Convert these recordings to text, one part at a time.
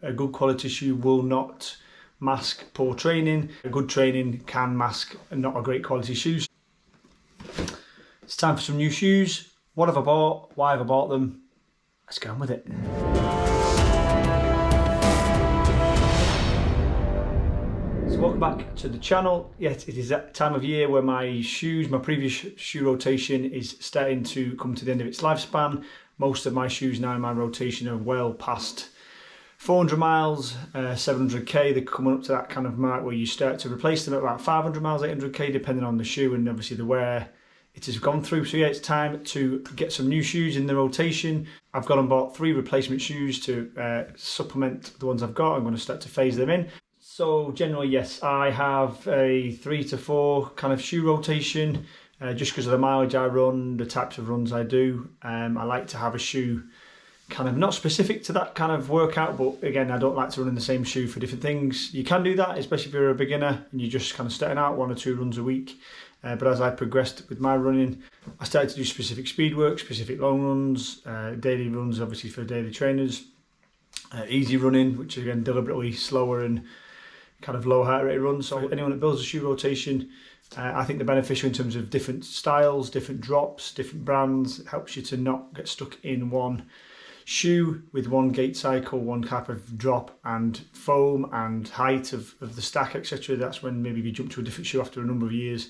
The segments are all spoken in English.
A good quality shoe will not mask poor training. A good training can mask not a great quality shoe. It's time for some new shoes. What have I bought? Why have I bought them? Let's get on with it. So welcome back to the channel. Yes, it is that time of year where my previous shoe rotation is starting to come to the end of its lifespan. Most of my shoes now in my rotation are well past 400 miles, 700k. They're coming up to that kind of mark where you start to replace them at about 500 miles, 800k, depending on the shoe and obviously the wear it has gone through. So yeah, it's time to get some new shoes in the rotation. I've gone and bought 3 replacement shoes to supplement the ones I've got. I'm going to start to phase them in. So generally, yes, I have a 3 to 4 kind of shoe rotation, just because of the mileage I run, the types of runs I do. I like to have a shoe kind of not specific to that kind of workout, but again, I don't like to run in the same shoe for different things. You can do that, especially if you're a beginner and you're just kind of starting out 1 or 2 runs a week. But as I progressed with my running, I started to do specific speed work, specific long runs, daily runs obviously for daily trainers, easy running, which again deliberately slower and kind of low heart rate runs. So anyone that builds a shoe rotation, I think they're beneficial in terms of different styles, different drops, different brands. It helps you to not get stuck in one shoe with one gait cycle, one type of drop and foam and height of the stack, etc. That's when maybe if you jump to a different shoe after a number of years,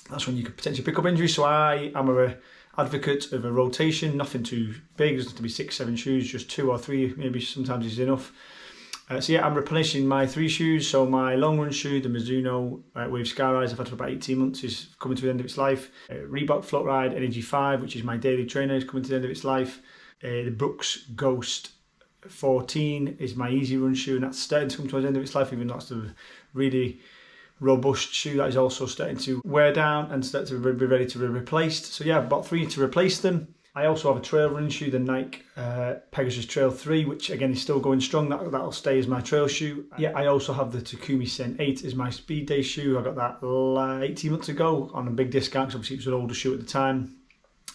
that's when you could potentially pick up injuries. So I am an advocate of a rotation, nothing too big. It doesn't have to be 6, 7 shoes, just 2 or 3 maybe sometimes is enough. So yeah, I'm replenishing my 3 shoes. So my long run shoe, the Mizuno Wave Skyrise, I've had for about 18 months, is coming to the end of its life. Reebok Float Ride Energy 5, which is my daily trainer, is coming to the end of its life. The Brooks Ghost 14 is my easy run shoe, and that's starting to come to the end of its life, even though that's a really robust shoe that is also starting to wear down and start to be ready to be replaced. So yeah, I've bought 3 to replace them. I also have a trail running shoe, the Nike Pegasus Trail 3, which again is still going strong. That'll stay as my trail shoe. Yeah, I also have the Takumi Sen 8 as my speed day shoe. I got that 18 months ago on a big discount, because obviously it was an older shoe at the time.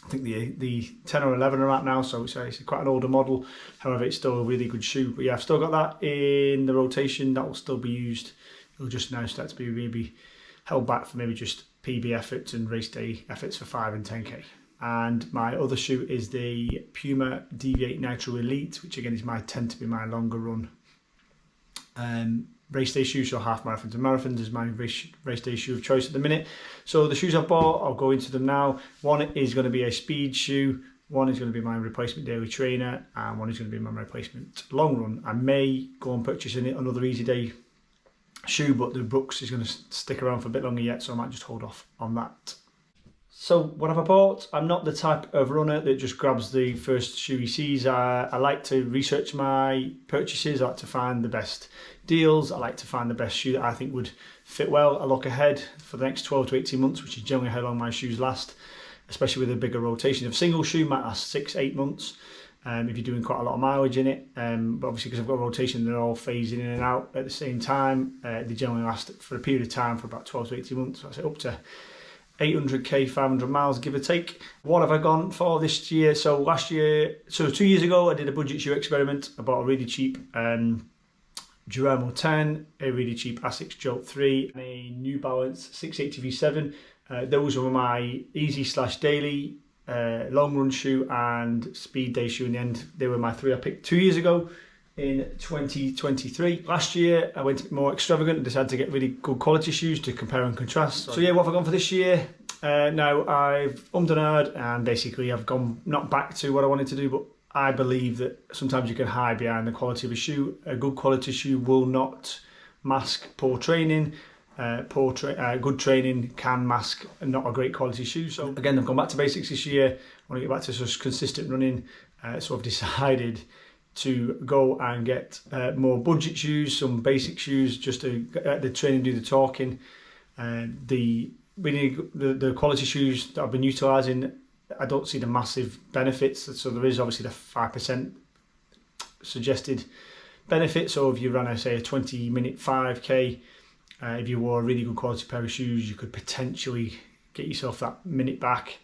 I think the 10 or 11 are out now, so it's quite an older model. However, it's still a really good shoe. But yeah, I've still got that in the rotation. That will still be used. It'll just now start to be maybe held back for maybe just PB efforts and race day efforts for 5 and 10k. And my other shoe is the Puma Deviate Nitro Elite, which again tend to be my longer run race day shoe. So half marathons and marathons is my race day shoe of choice at the minute. So the shoes I've bought, I'll go into them now. One is going to be a speed shoe, one is going to be my replacement daily trainer, and one is going to be my replacement long run. I may go and purchase another easy day shoe, but the Brooks is going to stick around for a bit longer yet, so I might just hold off on that. So what have I bought? I'm not the type of runner that just grabs the first shoe he sees. I like to research my purchases. I like to find the best deals. I like to find the best shoe that I think would fit well. I look ahead for the next 12 to 18 months, which is generally how long my shoes last, especially with a bigger rotation. A single shoe might last 6, 8 months if you're doing quite a lot of mileage in it. But obviously because I've got a rotation, they're all phasing in and out at the same time. They generally last for a period of time for about 12 to 18 months. So I say up to 800k, 500 miles, give or take. What have I gone for this year? So 2 years ago, I did a budget shoe experiment. I bought a really cheap Duramo 10, a really cheap Asics Jolt 3, and a New Balance 680 V7. Those were my easy/daily long run shoe and speed day shoe. In the end, they were my 3 I picked 2 years ago in 2023. Last year I went a bit more extravagant and decided to get really good quality shoes to compare and contrast. So yeah, what have I gone for this year? Now I've and ahed, and basically I've gone not back to what I wanted to do, but I believe that sometimes you can hide behind the quality of a shoe. A good quality shoe will not mask poor training. Good training can mask not a great quality shoe. So again, I've gone back to basics this year. I want to get back to just consistent running. So I've decided to go and get more budget shoes, some basic shoes, just to get the training, do the talking. The quality shoes that I've been utilising, I don't see the massive benefits. So there is obviously the 5% suggested benefit. So if you ran, say, a 20-minute 5k, if you wore a really good quality pair of shoes, you could potentially get yourself that minute back.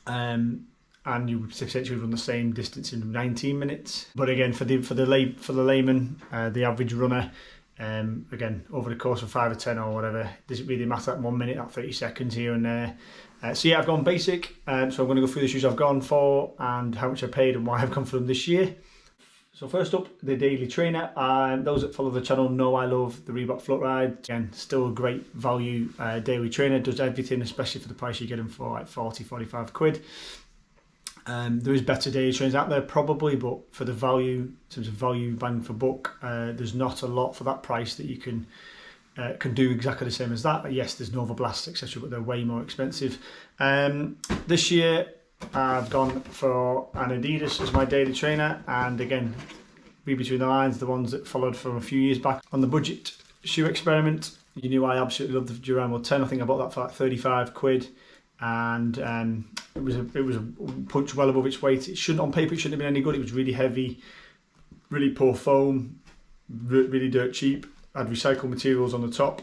And and you would essentially run the same distance in 19 minutes. But again, for the layman, the average runner, again, over the course of 5 or 10 or whatever, does it really matter that 1 minute, that 30 seconds here and there? So yeah, I've gone basic. So I'm going to go through the shoes I've gone for and how much I paid and why I've gone for them this year. So first up, the Daily Trainer. Those that follow the channel know I love the Reebok Float Ride. Again, still a great value daily trainer. Does everything, especially for the price you get them for, like 40, 45 quid. There is better daily trainers out there probably, but for the value, in terms of value bang for buck, there's not a lot for that price that you can do exactly the same as that. Yes, there's Nova Blast, etc., but they're way more expensive. This year, I've gone for an Adidas as my daily trainer, and again, read between the lines, the ones that followed from a few years back on the budget shoe experiment. You knew I absolutely loved the Duramo 10. I think I bought that for like 35 quid, and it was a punch well above its weight. It shouldn't, on paper, it shouldn't have been any good. It was really heavy, really poor foam, really dirt cheap. Had recycled materials on the top,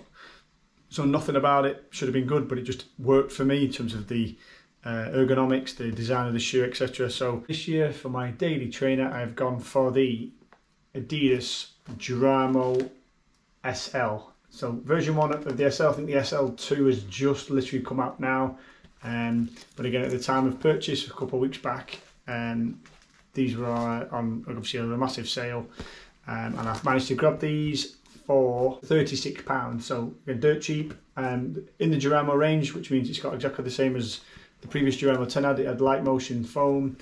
so nothing about it should have been good, but it just worked for me in terms of the ergonomics, the design of the shoe, etc. So this year for my daily trainer, I've gone for the Adidas Duramo SL. So version 1 of the SL, I think the SL2 has just literally come out now. But again, at the time of purchase, a couple of weeks back, these were on obviously on a massive sale, and I've managed to grab these for £36. So again, dirt cheap. In the Duramo range, which means it's got exactly the same as the previous Duramo 10 had. It had light motion foam,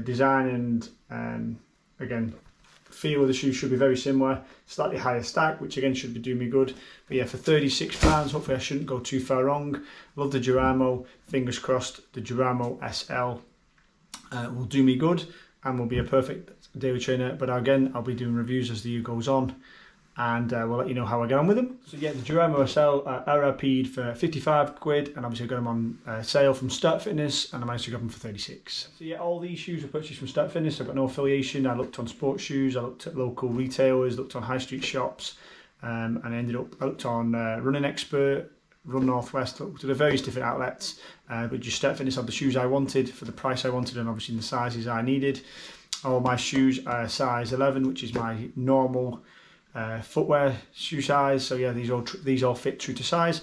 design and again, feel of the shoe should be very similar. Slightly higher stack, which again should be doing me good. But yeah, for £36, hopefully I shouldn't go too far wrong. Love the Duramo. Fingers crossed the Duramo SL will do me good and will be a perfect daily trainer. But again, I'll be doing reviews as the year goes on, and we'll let you know how I get on with them. So yeah, the Duramo SL RRP'd for 55 quid, and obviously I got them on sale from Start Fitness, and I managed to grab them for 36. So yeah, all these shoes were purchased from Start Fitness. I've got no affiliation. I looked on sports shoes, I looked at local retailers, looked on high street shops, and I looked on Running Expert, Run Northwest, looked at various different outlets, but just Start Fitness had the shoes I wanted for the price I wanted, and obviously in the sizes I needed. All my shoes are size 11, which is my normal footwear shoe size. So yeah, these all fit true to size.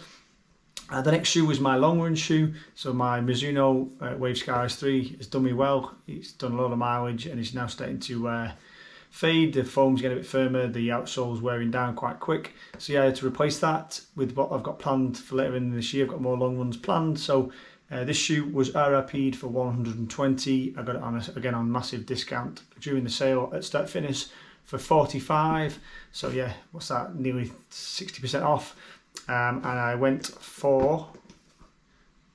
The next shoe was my long run shoe. So my Mizuno Wave Skies 3 has done me well. It's done a lot of mileage and it's now starting to fade. The foam's getting a bit firmer, the outsole's wearing down quite quick. So yeah, I had to replace that with what I've got planned for later in this year. I've got more long runs planned. So this shoe was RRP'd for 120. I got it on again on massive discount during the sale at Start Fitness for 45. So yeah, what's that? Nearly 60% off. And I went for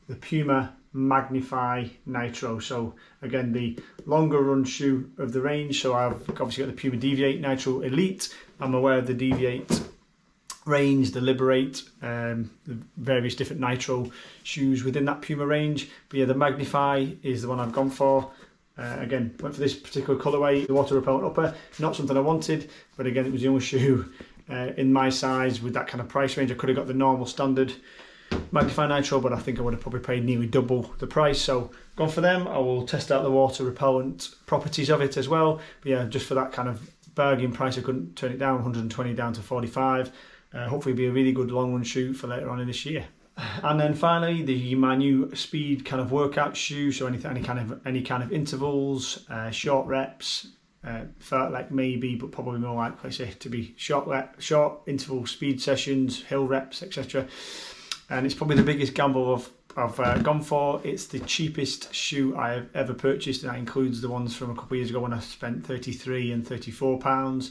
the Puma Magnify Nitro. So again, the longer run shoe of the range. So I've obviously got the Puma Deviate Nitro Elite. I'm aware of the Deviate range, the Liberate, the various different Nitro shoes within that Puma range. But yeah, the Magnify is the one I've gone for. Again, went for this particular colourway, the water repellent upper. Not something I wanted, but again, it was the only shoe in my size with that kind of price range. I could have got the normal standard Magnify Nitro, but I think I would have probably paid nearly double the price. So gone for them. I will test out the water repellent properties of it as well. But yeah, just for that kind of bargain price, I couldn't turn it down. 120 down to 45. Hopefully be a really good long run shoe for later on in this year. And then finally, my new speed kind of workout shoe. So any kind of intervals, short reps, felt like maybe, but probably more likely to be short interval speed sessions, hill reps, etc. And it's probably the biggest gamble I've gone for. It's the cheapest shoe I have ever purchased, and that includes the ones from a couple of years ago when I spent £33 and £34.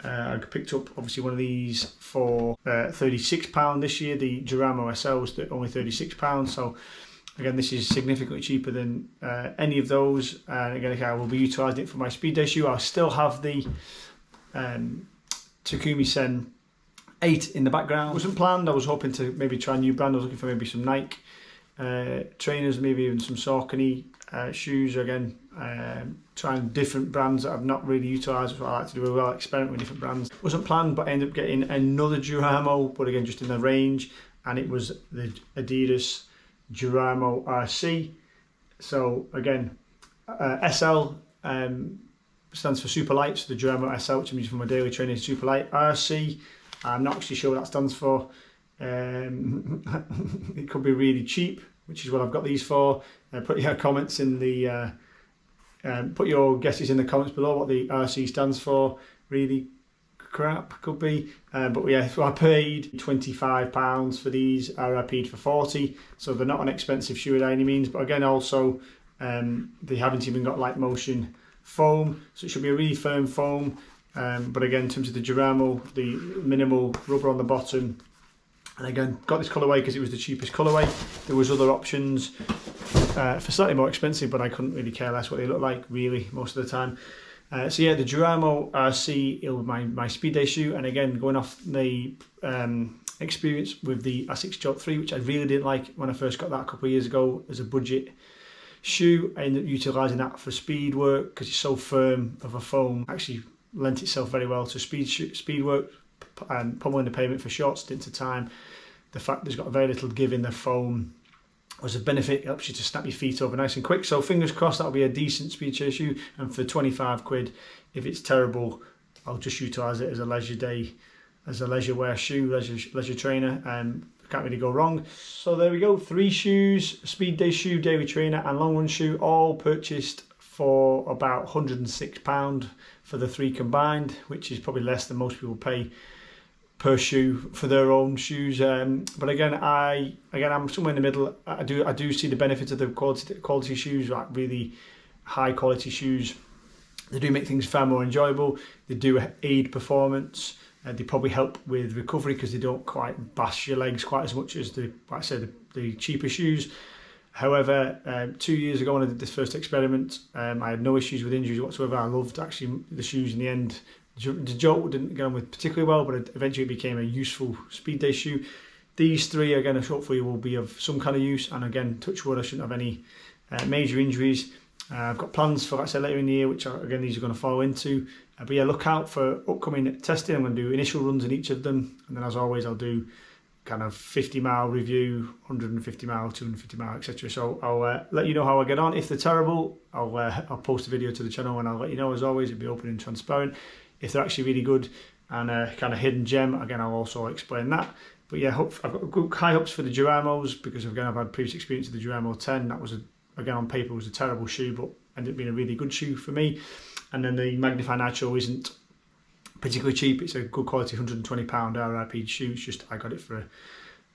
I picked up obviously one of these for £36 this year. The Duramo SL was only £36. So again, this is significantly cheaper than any of those. And again, I will be utilising it for my speed day shoe. I still have the Takumi Sen 8 in the background. It wasn't planned. I was hoping to maybe try a new brand. I was looking for maybe some Nike trainers, maybe even some Saucony shoes. Again, trying different brands that I've not really utilised. That's what I like to do as well, experiment with different brands. Wasn't planned, but I ended up getting another Duramo, but again just in the range, and it was the Adidas Duramo RC. So again, SL stands for super light, so the Duramo SL, which I'm using for my daily training, is super light. RC, I'm not actually sure what that stands for. It could be really cheap, which is what I've got these for. Put your comments in the put your guesses in the comments below what the RC stands for. Really crap could be, but yeah, so I paid £25 for these. RIP'd for 40, so they're not an expensive shoe by any means, but again also they haven't even got light motion foam, so it should be a really firm foam, but again in terms of the Duramo, the minimal rubber on the bottom. And again, got this colourway because it was the cheapest colourway. There was other options for slightly more expensive, but I couldn't really care less what they look like, really, most of the time. So yeah, the Duramo RC is my speed day shoe, and again, going off the experience with the Asics Jolt 3, which I really didn't like when I first got that a couple of years ago as a budget shoe. I ended up utilising that for speed work because it's so firm of a foam. Actually lent itself very well to speed work, and pummeling the pavement for short stints of time. The fact there's got very little give in the foam was a benefit. It helps you to snap your feet over nice and quick. So fingers crossed that'll be a decent speed chase shoe. And for 25 quid, if it's terrible, I'll just utilise it as a leisure day, as a leisure wear shoe, leisure trainer. Can't really go wrong. So there we go, 3 shoes: speed day shoe, daily trainer and long run shoe, all purchased for about £106 for the 3 combined, which is probably less than most people pay per shoe for their own shoes. But again, I'm somewhere in the middle. I do see the benefits of the quality shoes, like really high quality shoes. They do make things far more enjoyable. They do aid performance. They probably help with recovery because they don't quite bash your legs quite as much as the cheaper shoes. However, 2 years ago when I did this first experiment, I had no issues with injuries whatsoever. I loved actually the shoes in the end. The Jolt didn't get on with particularly well, but it eventually became a useful speed day shoe. These 3, again, hopefully will be of some kind of use. And again, touch wood, I shouldn't have any major injuries. I've got plans for, like I said, later in the year, which again, these are going to follow into. But yeah, look out for upcoming testing. I'm going to do initial runs in each of them. And then as always, I'll do kind of 50-mile review, 150-mile, 250-mile, etc. So I'll let you know how I get on. If they're terrible, I'll post a video to the channel and I'll let you know. As always, it'll be open and transparent. If they're actually really good and a kind of hidden gem, again, I'll also explain that. But yeah, I've got good high hopes for the Duramos because again, I've had previous experience with the Duramo 10. That was, again, on paper was a terrible shoe, but ended up being a really good shoe for me. And then the Magnify Nitro isn't particularly cheap. It's a good quality £120 RIP shoe. It's just I got it for a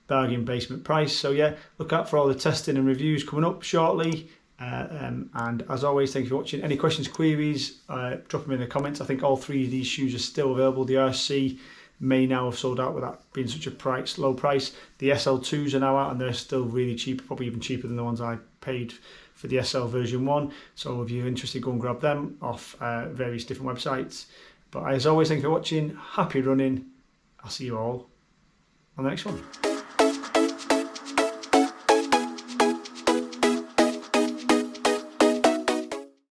bargain basement price. So yeah, look out for all the testing and reviews coming up shortly. And as always, thank you for watching. Any questions, queries, drop them in the comments. I think all 3 of these shoes are still available. The RC may now have sold out with that being such a low price. The SL2s are now out and they're still really cheap, probably even cheaper than the ones I paid for the SL version 1. So if you're interested, go and grab them off various different websites. But as always, thank you for watching. Happy running. I'll see you all on the next one.